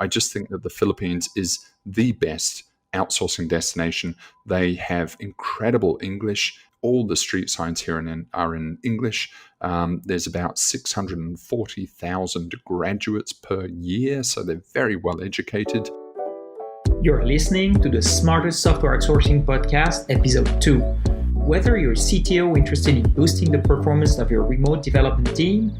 I just think that the Philippines is the best outsourcing destination. They have incredible English. All the street signs here are in English. There's about 640,000 graduates per year, so they're very well educated. You're listening to the Smartest Software Outsourcing Podcast, Episode 2. Whether you're a CTO interested in boosting the performance of your remote development team,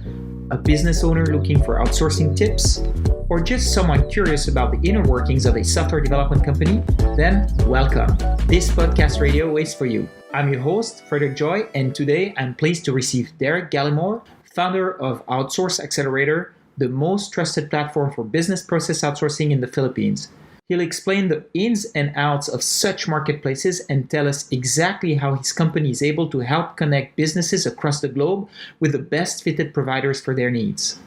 a business owner looking for outsourcing tips, or just someone curious about the inner workings of a software development company, then welcome. This podcast radio is for you. I'm your host, Frederick Joy, and today I'm pleased to receive Derek Gallimore, founder of Outsource Accelerator, the most trusted platform for business process outsourcing in the Philippines. He'll explain the ins and outs of such marketplaces and tell us exactly how his company is able to help connect businesses across the globe with the best fitted providers for their needs.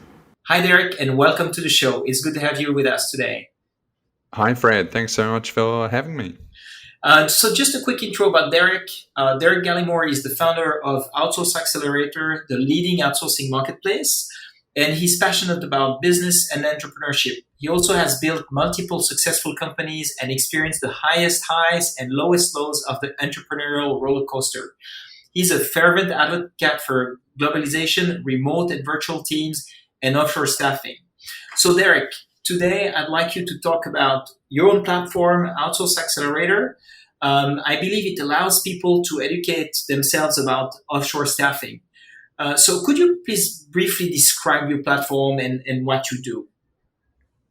Hi, Derek, and welcome to the show. It's good to have you with us today. Hi, Fred. Thanks so much for having me. So just a quick intro about Derek. Derek Gallimore is the founder of Outsource Accelerator, the leading outsourcing marketplace, and he's passionate about business and entrepreneurship. He also has built multiple successful companies and experienced the highest highs and lowest lows of the entrepreneurial roller coaster. He's a fervent advocate for globalization, remote and virtual teams, and offshore staffing. So Derek, today I'd like you to talk about your own platform, Outsource Accelerator. I believe it allows people to educate themselves about offshore staffing. So could you please briefly describe your platform and what you do?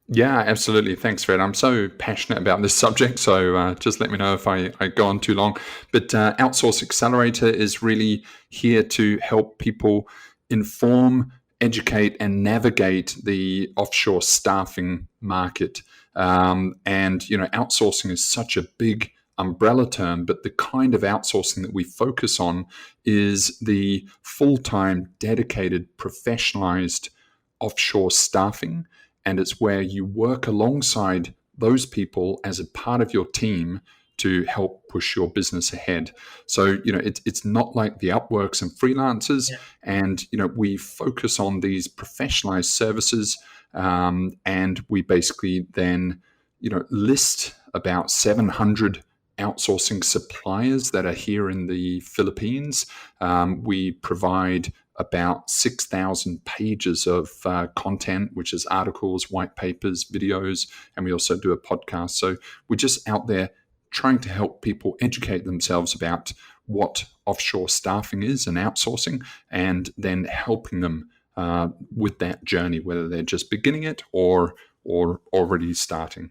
Yeah, absolutely. Thanks, Fred. I'm so passionate about this subject, so just let me know if I go on too long. But Outsource Accelerator is really here to help people inform, educate, and navigate the offshore staffing market. Outsourcing is such a big umbrella term, but the kind of outsourcing that we focus on is the full-time, dedicated, professionalized offshore staffing. And it's where you work alongside those people as a part of your team to help push your business ahead. So, it's not like the Upworks and freelancers. Yeah. And, we focus on these professionalized services. And we basically then, list about 700 outsourcing suppliers that are here in the Philippines. We provide about 6,000 pages of content, which is articles, white papers, videos, and we also do a podcast. So we're just out there trying to help people educate themselves about what offshore staffing is and outsourcing, and then helping them with that journey, whether they're just beginning it or already starting.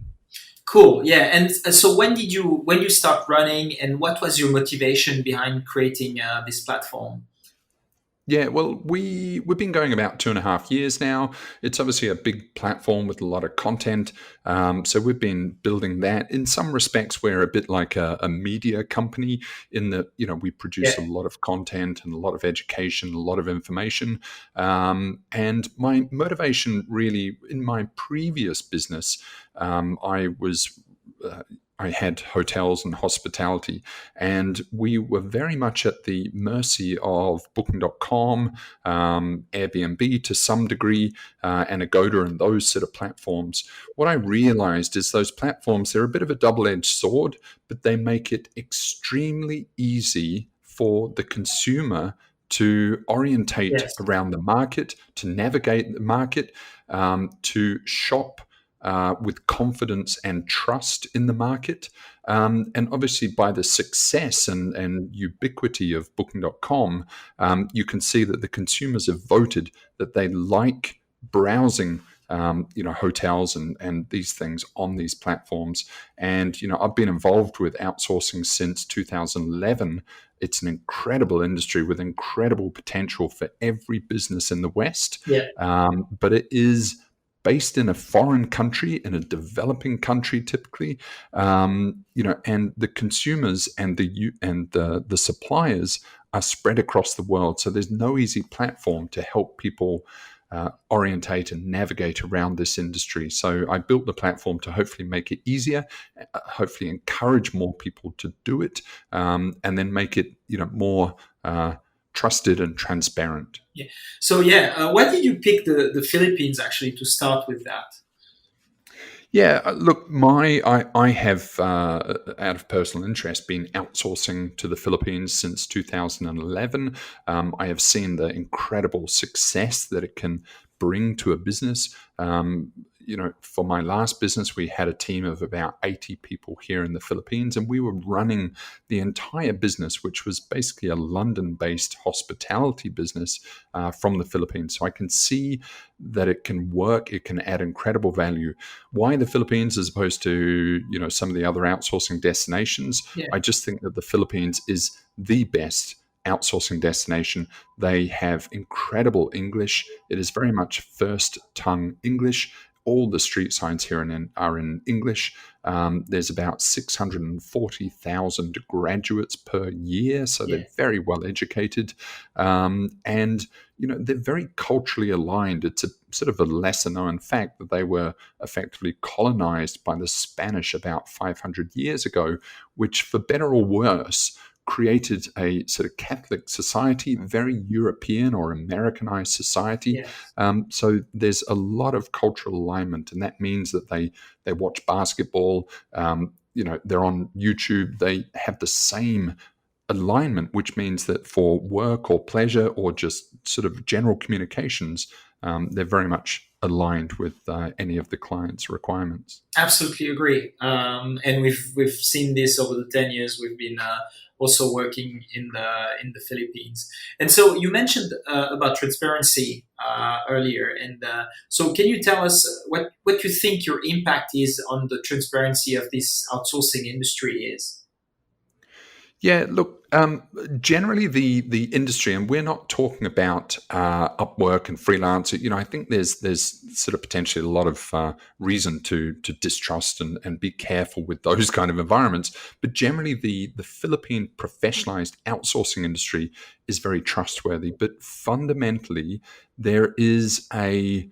Cool. Yeah. And so when you start running, and what was your motivation behind creating this platform? Yeah, well, we've been going about 2.5 years now. It's obviously a big platform with a lot of content. So we've been building that. In some respects, we're a bit like a media company in that, we produce a lot of content and a lot of education, a lot of information. And my motivation really, in my previous business, I had hotels and hospitality, and we were very much at the mercy of Booking.com, Airbnb to some degree, and Agoda and those sort of platforms. What I realized is those platforms, they're a bit of a double-edged sword, but they make it extremely easy for the consumer to orientate around the market, to navigate the market, to shop with confidence and trust in the market. And obviously by the success and ubiquity of Booking.com, you can see that the consumers have voted that they like browsing hotels and these things on these platforms. And, I've been involved with outsourcing since 2011. It's an incredible industry with incredible potential for every business in the West. But it is based in a foreign country, in a developing country, typically, and the consumers and the suppliers are spread across the world. So there's no easy platform to help people orientate and navigate around this industry. So I built the platform to hopefully make it easier, hopefully encourage more people to do it, and then make it more trusted and transparent. Yeah. So why did you pick the Philippines actually to start with that? Yeah, look, I have, out of personal interest, been outsourcing to the Philippines since 2011. I have seen the incredible success that it can bring to a business. For my last business, we had a team of about 80 people here in the Philippines, and we were running the entire business, which was basically a London-based hospitality business from the Philippines. So I can see that it can work, it can add incredible value. Why the Philippines as opposed to some of the other outsourcing destinations? Yeah. I just think that the Philippines is the best outsourcing destination. They have incredible English. It is very much first tongue English. All the street signs here are in English. There's about 640,000 graduates per year, so Yeah. they're very well educated, and they're very culturally aligned. It's a sort of a lesser known fact that they were effectively colonized by the Spanish about 500 years ago, which, for better or worse, created a sort of Catholic society, very European or Americanized society. Yes. So there's a lot of cultural alignment, and that means that they watch basketball. They're on YouTube. They have the same alignment, which means that for work or pleasure or just sort of general communications, they're very much aligned with any of the client's requirements. Absolutely agree. And we've seen this over the 10 years we've been also working in the Philippines. And so you mentioned about transparency earlier, and so can you tell us what you think your impact is on the transparency of this outsourcing industry is? Yeah, look, generally the industry, and we're not talking about Upwork and freelance. I think there's sort of potentially a lot of reason to distrust and be careful with those kind of environments. But generally, the Philippine professionalized outsourcing industry is very trustworthy. But fundamentally, there is a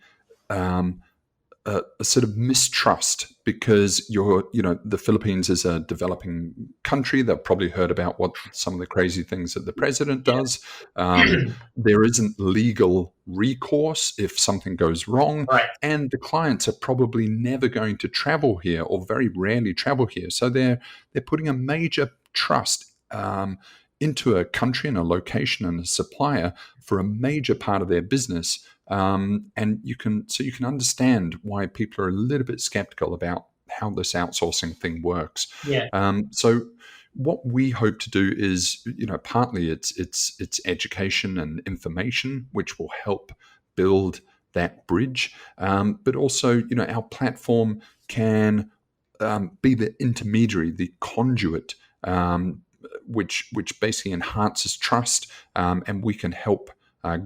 sort of mistrust because the Philippines is a developing country. They've probably heard about what some of the crazy things that the president does. There isn't legal recourse if something goes wrong, Right. and the clients are probably never going to travel here or very rarely travel here. So they're putting a major trust into a country and a location and a supplier for a major part of their business. And you can understand why people are a little bit skeptical about how this outsourcing thing works. Yeah. So what we hope to do is, partly it's education and information, which will help build that bridge. But also, our platform can be the intermediary, the conduit, which basically enhances trust, and we can help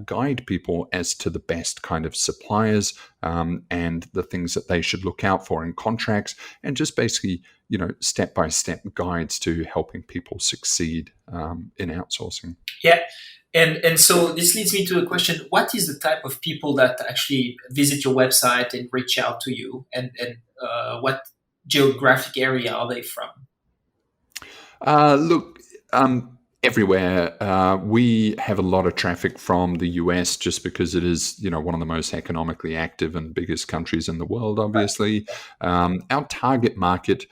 guide people as to the best kind of suppliers and the things that they should look out for in contracts, and just basically, step-by-step guides to helping people succeed in outsourcing. Yeah. And so this leads me to a question: what is the type of people that actually visit your website and reach out to you, and what geographic area are they from? Look, everywhere. We have a lot of traffic from the US just because it is, one of the most economically active and biggest countries in the world, obviously. Our target market,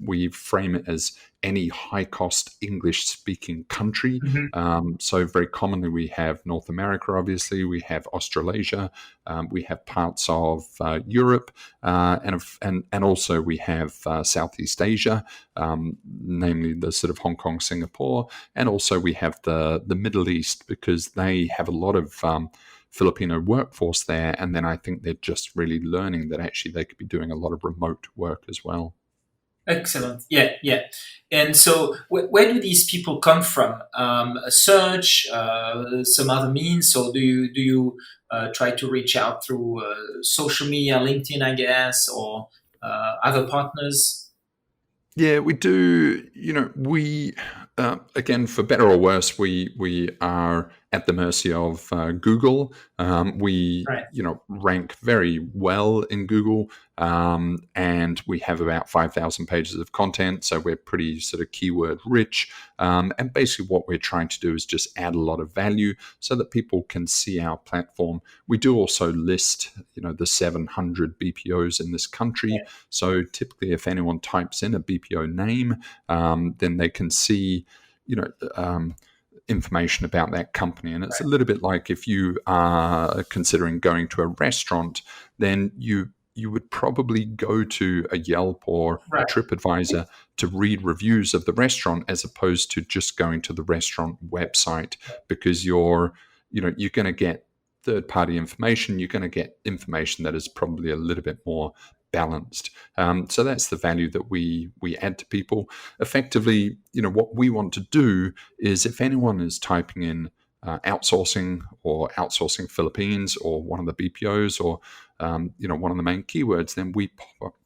we frame it as any high-cost English-speaking country. So very commonly we have North America, obviously. We have Australasia. We have parts of Europe, and also we have Southeast Asia, namely the sort of Hong Kong, Singapore, and also we have the Middle East because they have a lot of Filipino workforce there, and then I think they're just really learning that actually they could be doing a lot of remote work as well. Excellent. Yeah, yeah. And so, where do these people come from? A search, some other means. So, do you try to reach out through social media, LinkedIn, I guess, or other partners? Yeah, we do. We again, for better or worse, we are at the mercy of Google. We, Right. rank very well in Google, and we have about 5,000 pages of content, so we're pretty sort of keyword rich. And basically, what we're trying to do is just add a lot of value so that people can see our platform. We do also list, the 700 BPOs in this country. So typically, if anyone types in a BPO name, then they can see, you know. Information about that company. And it's a little bit like if you are considering going to a restaurant, then you would probably go to a Yelp or a Right. TripAdvisor to read reviews of the restaurant as opposed to just going to the restaurant website, because you're going to get third-party information. You're going to get information that is probably a little bit more balanced. So that's the value that we add to people. Effectively, what we want to do is, if anyone is typing in outsourcing or outsourcing Philippines or one of the BPOs or one of the main keywords, then we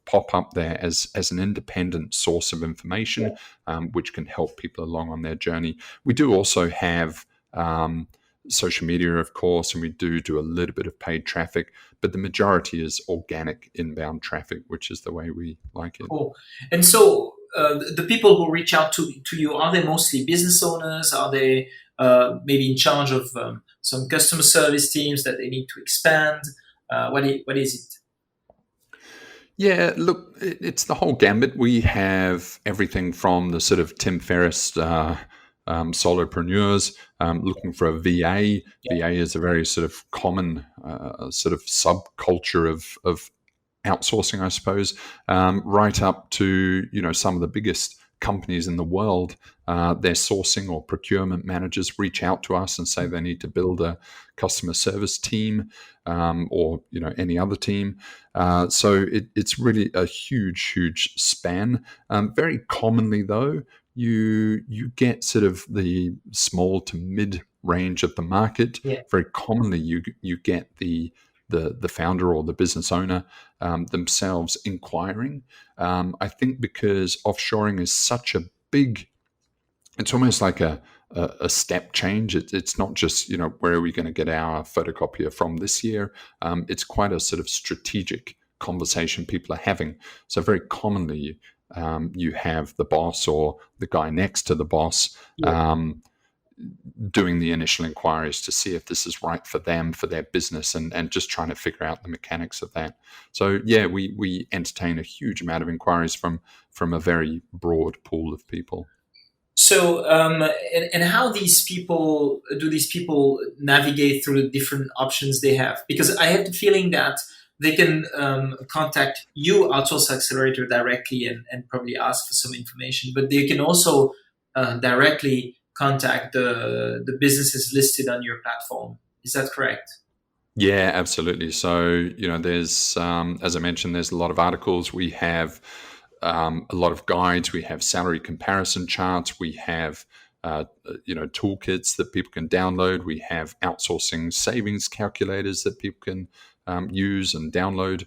pop up there as an independent source of information, which can help people along on their journey. We do also have social media, of course, and we do a little bit of paid traffic, but the majority is organic inbound traffic, which is the way we like it. Cool. And so the people who reach out to you, are they mostly business owners? Are they maybe in charge of some customer service teams that they need to expand? What is it? Yeah, look, it's the whole gambit. We have everything from the sort of Tim Ferriss solopreneurs looking for a VA. VA is a very sort of common sort of subculture of outsourcing, I suppose, right up to some of the biggest companies in the world. Their sourcing or procurement managers reach out to us and say they need to build a customer service team, or any other team. So it's really a huge span. Very commonly, though, you get sort of the small to mid range of the market. Very commonly, you get the founder or the business owner themselves inquiring. I think because offshoring is such a big, it's almost like a step change. It's not just, where are we going to get our photocopier from this year? It's quite a sort of strategic conversation people are having. So very commonly, you have the boss or the guy next to the boss doing the initial inquiries to see if this is right for them, for their business, and just trying to figure out the mechanics of that. So yeah, we entertain a huge amount of inquiries from a very broad pool of people. So, and how these people navigate through the different options they have? Because I have the feeling that they can contact you, Outsource Accelerator, directly and probably ask for some information, but they can also directly contact the businesses listed on your platform. Is that correct? Yeah, absolutely. So, there's, as I mentioned, there's a lot of articles. We have a lot of guides. We have salary comparison charts. We have, toolkits that people can download. We have outsourcing savings calculators that people can use and download.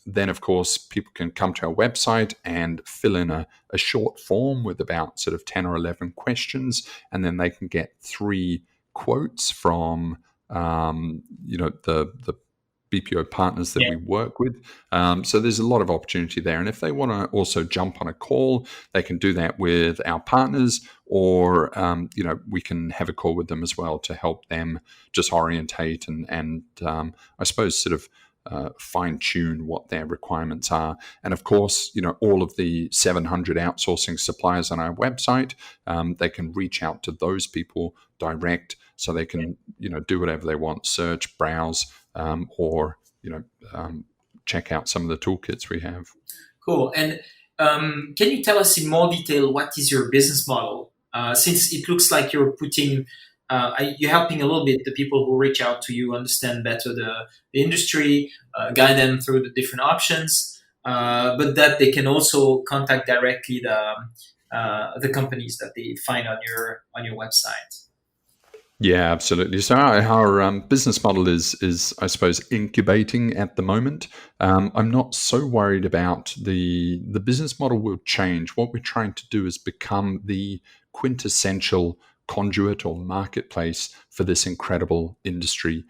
Then, of course, people can come to our website and fill in a short form with about sort of 10 or 11 questions, and then they can get 3 quotes from, the BPO partners that we work with. So there's a lot of opportunity there. And if they want to also jump on a call, they can do that with our partners, or, we can have a call with them as well to help them just orientate and I suppose sort of fine tune what their requirements are. And of course, all of the 700 outsourcing suppliers on our website, they can reach out to those people direct, so they can, do whatever they want, search, browse, or, check out some of the toolkits we have. Cool. And can you tell us in more detail what is your business model? Since it looks like you're you're helping a little bit the people who reach out to you understand better the industry, guide them through the different options, but that they can also contact directly the companies that they find on your website. Yeah, absolutely. So our business model is, I suppose, incubating at the moment. I'm not so worried about the business model will change. What we're trying to do is become the quintessential conduit or marketplace for this incredible industry.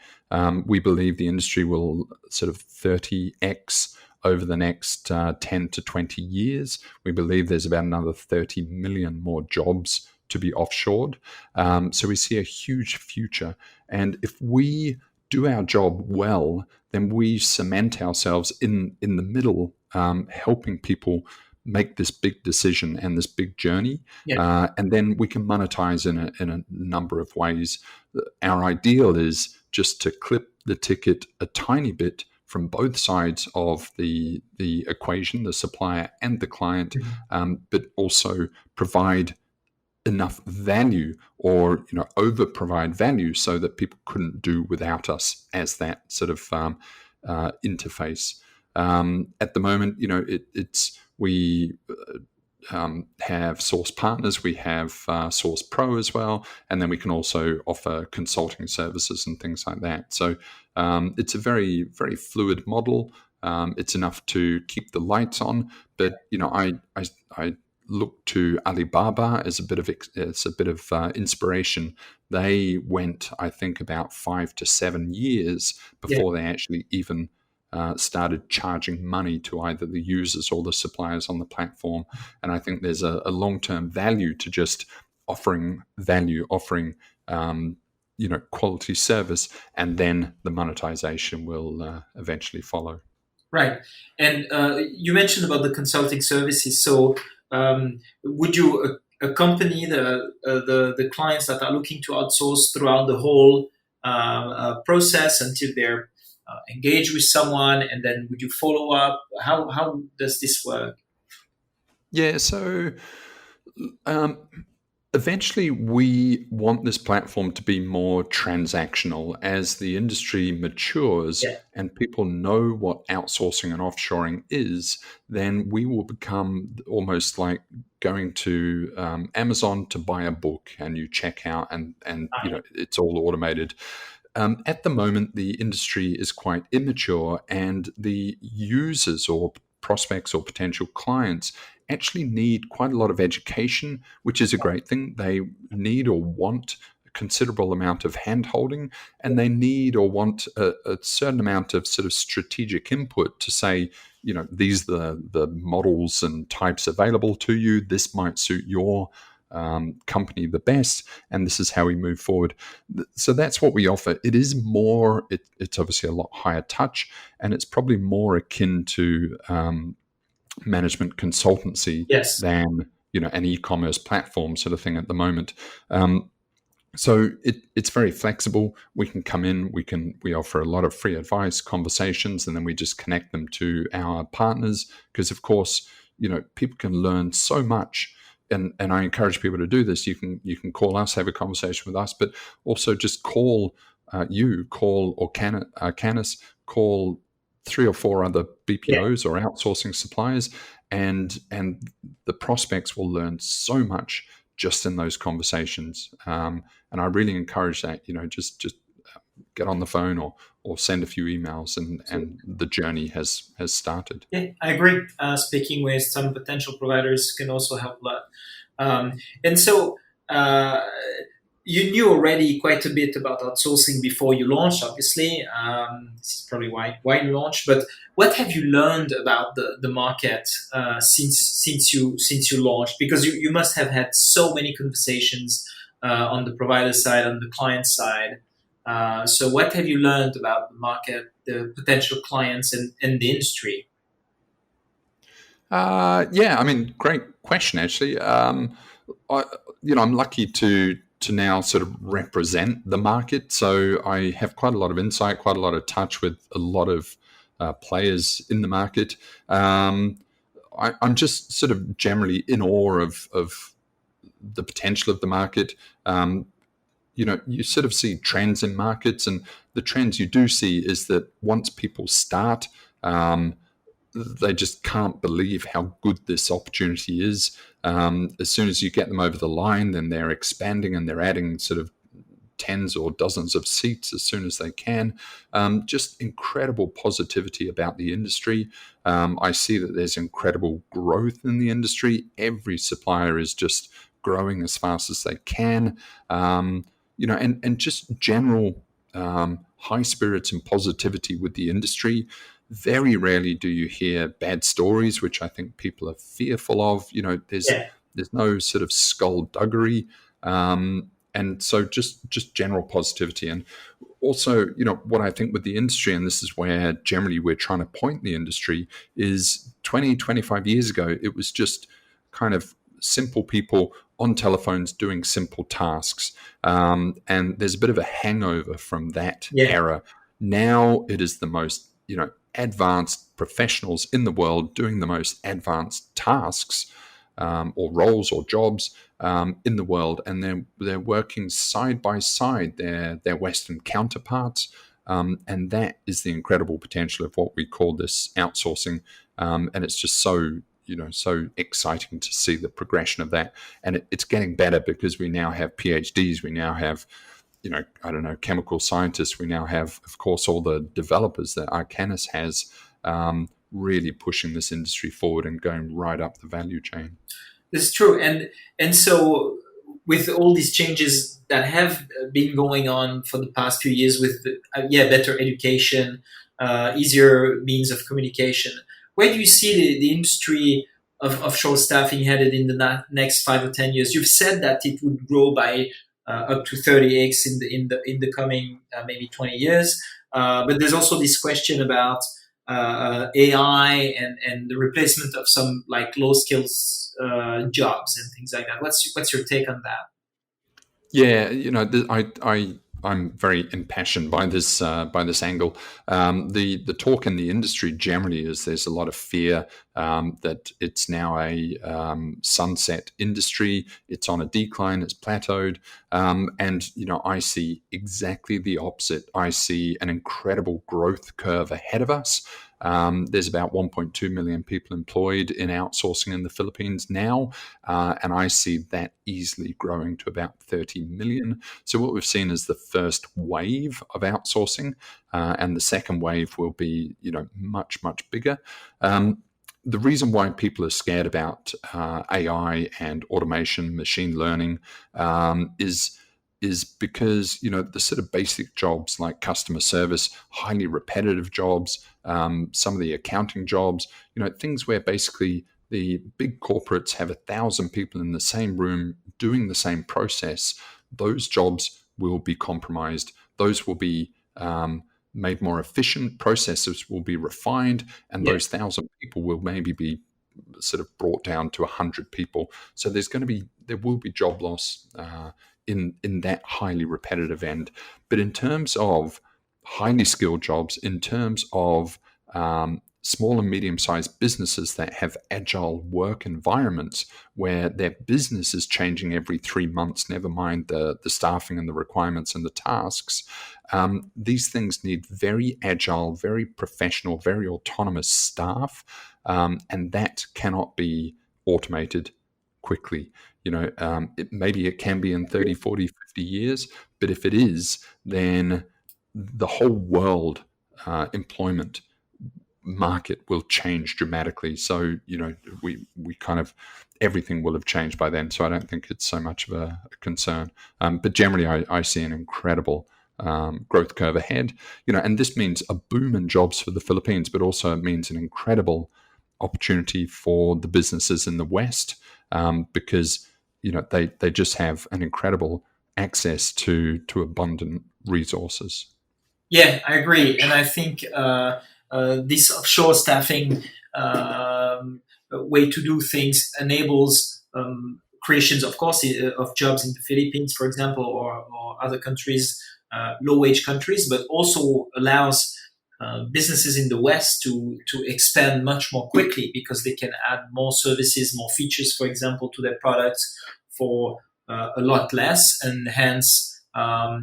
We believe the industry will sort of 30x over the next 10 to 20 years. We believe there's about another 30 million more jobs to be offshored. So we see a huge future. And if we do our job well, then we cement ourselves in the middle, helping people make this big decision and this big journey. Yeah. And then we can monetize in a number of ways. Our ideal is just to clip the ticket a tiny bit from both sides of the equation, the supplier and the client, but also provide enough value, or over provide value, so that people couldn't do without us as that sort of interface. At the moment, we have Source Partners, we have Source Pro as well, and then we can also offer consulting services and things like that. So it's a very, very fluid model. It's enough to keep the lights on, but I look to Alibaba as a bit of inspiration. They went, I think, about 5 to 7 years before they actually even started charging money to either the users or the suppliers on the platform. And I think there's a long-term value to just offering value, offering quality service, and then the monetization will eventually follow. Right. And you mentioned about the consulting services. So would you accompany the clients that are looking to outsource throughout the whole process until they're engaged with someone, and then would you follow up? How does this work? Yeah, so eventually we want this platform to be more transactional. As the industry matures and people know what outsourcing and offshoring is, then we will become almost like going to Amazon to buy a book, and you check out and it's all automated. At the moment, the industry is quite immature, and the users or prospects or potential clients actually need quite a lot of education, which is a great thing. They need or want a considerable amount of hand-holding, and they need or want a certain amount of sort of strategic input to say, these are the models and types available to you. This might suit your company the best, and this is how we move forward. So that's what we offer. It is more, it's obviously a lot higher touch, and it's probably more akin to management consultancy than an e-commerce platform sort of thing at the moment. So it's very flexible. We can come in, we offer a lot of free advice, conversations, and then we just connect them to our partners, because of course people can learn so much. And I encourage people to do this. You can call us, have a conversation with us, but also just call Canis, call 3 or 4 other BPOs or outsourcing suppliers, and the prospects will learn so much just in those conversations. And I really encourage that. Just get on the phone or send a few emails, and the journey has started. Yeah, I agree. Speaking with some potential providers can also help a lot. And so you knew already quite a bit about outsourcing before you launched, obviously. This is probably why you launched. But what have you learned about the market since you launched? Because you must have had so many conversations on the provider side, on the client side. So what have you learned about the market, the potential clients, and the industry? Great question, actually. I'm lucky to now sort of represent the market. So I have quite a lot of insight, quite a lot of touch with a lot of players in the market. I'm just sort of generally in awe of the potential of the market. You sort of see trends in markets, and the trends you do see is that once people start, they just can't believe how good this opportunity is. As soon as you get them over the line, then they're expanding and they're adding sort of tens or dozens of seats as soon as they can. Just incredible positivity about the industry. I see that there's incredible growth in the industry. Every supplier is just growing as fast as they can, and just general high spirits and positivity with the industry. Very rarely do you hear bad stories, which I think people are fearful of. Yeah. There's no sort of skullduggery, and so just general positivity. And also, what I think with the industry, and this is where generally we're trying to point the industry, is 20, 25 years ago, it was just kind of simple people on telephones doing simple tasks. And there's a bit of a hangover from that Yeah. era. Now it is the most, advanced professionals in the world doing the most advanced tasks, or roles or jobs in the world, and they're working side by side their Western counterparts, and that is the incredible potential of what we call this outsourcing, and it's just so exciting to see the progression of that, and it's getting better because we now have PhDs, we now have I don't know, chemical scientists. We now have, of course, all the developers that Arcanis has, really pushing this industry forward and going right up the value chain. This is true, and so with all these changes that have been going on for the past few years, with better education, easier means of communication, where do you see the industry of offshore staffing headed in the next 5 or 10 years? You've said that it would grow by up to 30x in the coming maybe 20 years, but there's also this question about AI and the replacement of some like low skills jobs and things like that. What's your take on that? Yeah, I'm very impassioned by this angle. The talk in the industry generally is there's a lot of fear that it's now a sunset industry. It's on a decline. It's plateaued, and I see exactly the opposite. I see an incredible growth curve ahead of us. There's about 1.2 million people employed in outsourcing in the Philippines now, and I see that easily growing to about 30 million. So what we've seen is the first wave of outsourcing, and the second wave will be, much, much bigger. The reason why people are scared about AI and automation, machine learning, is because the sort of basic jobs like customer service, highly repetitive jobs, some of the accounting jobs, things where basically the big corporates have 1,000 people in the same room doing the same process. Those jobs will be compromised. Those will be made more efficient. Processes will be refined, and Yeah. those 1,000 people will maybe be sort of brought down to 100 people. So there will be job loss in that highly repetitive end. But in terms of highly skilled jobs, in terms of small and medium-sized businesses that have agile work environments where their business is changing every 3 months, never mind the staffing and the requirements and the tasks, these things need very agile, very professional, very autonomous staff, and that cannot be automated quickly. Maybe it can be in 30, 40, 50 years, but if it is, then the whole world employment market will change dramatically. So, we kind of, everything will have changed by then. So I don't think it's so much of a concern. But generally, I see an incredible growth curve ahead, and this means a boom in jobs for the Philippines, but also it means an incredible opportunity for the businesses in the West, because they just have an incredible access to abundant resources. Yeah, I agree, and I think this offshore staffing way to do things enables creations, of course, of jobs in the Philippines, for example, or other countries, low wage countries, but also allows businesses in the West to expand much more quickly because they can add more services, more features, for example, to their products for a lot less, and hence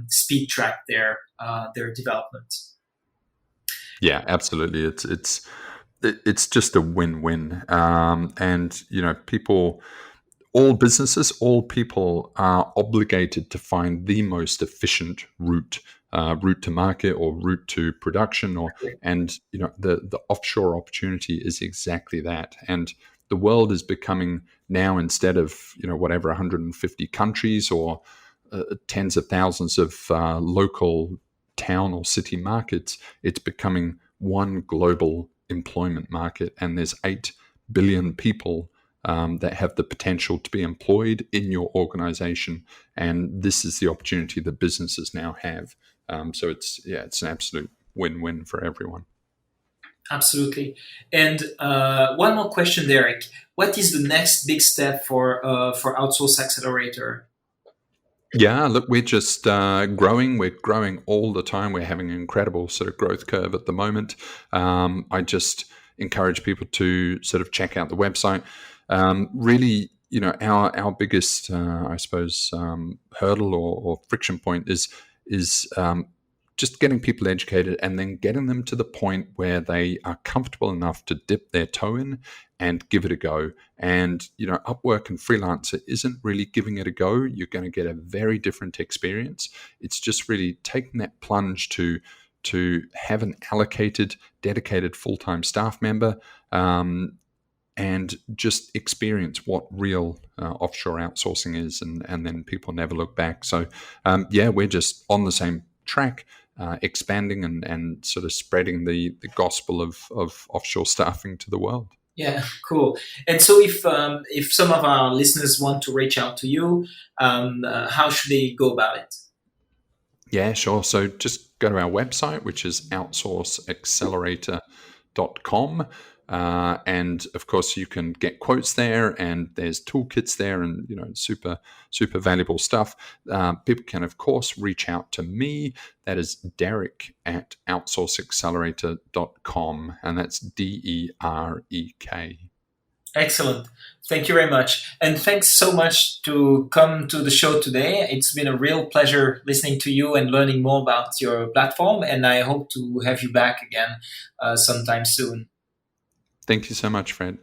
speed track their development. Yeah, absolutely. It's just a win-win, and people, all businesses, all people are obligated to find the most efficient route to market or route to production, and the offshore opportunity is exactly that. And the world is becoming now, instead of, whatever, 150 countries or tens of thousands of local town or city markets, it's becoming one global employment market, and there's 8 billion people that have the potential to be employed in your organization, and this is the opportunity that businesses now have. So it's an absolute win-win for everyone. Absolutely. And one more question, Derek. What is the next big step for Outsource Accelerator? Yeah, look, we're just growing. We're growing all the time. We're having an incredible sort of growth curve at the moment. I just encourage people to sort of check out the website. Really, our biggest, I suppose, hurdle or friction point is just getting people educated and then getting them to the point where they are comfortable enough to dip their toe in and give it a go. And, Upwork and Freelancer isn't really giving it a go. You're going to get a very different experience. It's just really taking that plunge to have an allocated, dedicated full-time staff member and just experience what real offshore outsourcing is. And then people never look back. So, we're just on the same track. Expanding and sort of spreading the gospel of offshore staffing to the world. Yeah, cool. And so if some of our listeners want to reach out to you, how should they go about it? Yeah, sure. So just go to our website, which is outsourceaccelerator.com. And of course, you can get quotes there, and there's toolkits there, and super, super valuable stuff. People can, of course, reach out to me. That is Derek at outsourceaccelerator.com, and that's DEREK. Excellent. Thank you very much. And thanks so much to come to the show today. It's been a real pleasure listening to you and learning more about your platform. And I hope to have you back again sometime soon. Thank you so much, Fred.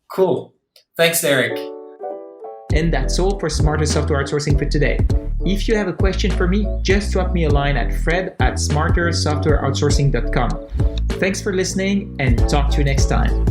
Cool. Thanks, Derek. And that's all for Smarter Software Outsourcing for today. If you have a question for me, just drop me a line at fred@smartersoftwareoutsourcing.com. Thanks for listening, and talk to you next time.